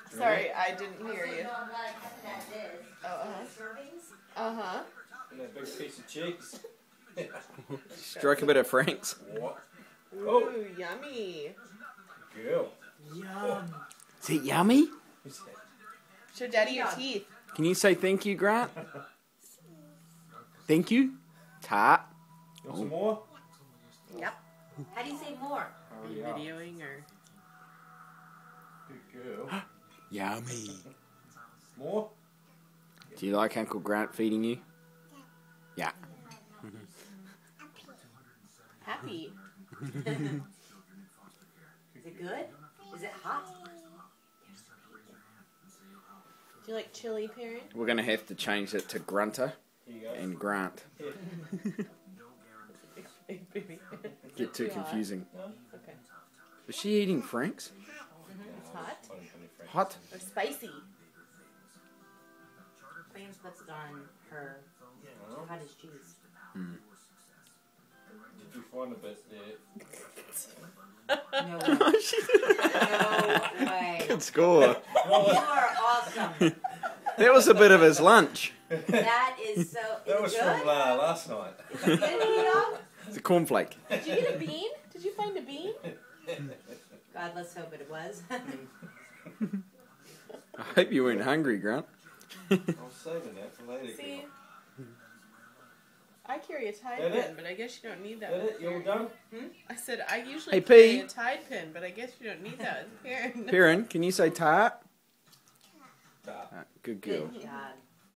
Sorry, I didn't hear you. Uh-huh. And that big piece of cheese. Stroke a bit of Frank's. What? Ooh, yummy. Girl. Yum. Is it yummy? Show Daddy your teeth. Can you say thank you, Grant? Thank you. Tart. Want some more? Yep. How do you say more? Are you videoing or? Good girl. Yummy. More? Do you like Uncle Grant feeding you? Yeah. Happy. Is it good? Is it hot? Do you like chili, Perrin? We're going to have to change it to Grunter and Grant. Get too confusing. Okay. Is she eating Frank's? It's hot. Hot? Or spicy. Clams puts it on her cottage cheese. Did you find a bit there? No way. No way. Good score. You are awesome. That was a bit of his lunch. That is so. That was good? from last night. Is it good, dog? It's a cornflake. Did you get a bean? Did you find a bean? God, let's hope it was. I hope you weren't hungry, Grant. I was saving that for later. See, I carry a Tide That pin, it? but I guess you don't need that. That it? You all done? I said I usually Hey, carry P. a Tide pin, but I guess you don't need that with Perrin. Perrin, can you say tart? Nah. Good girl. Good God.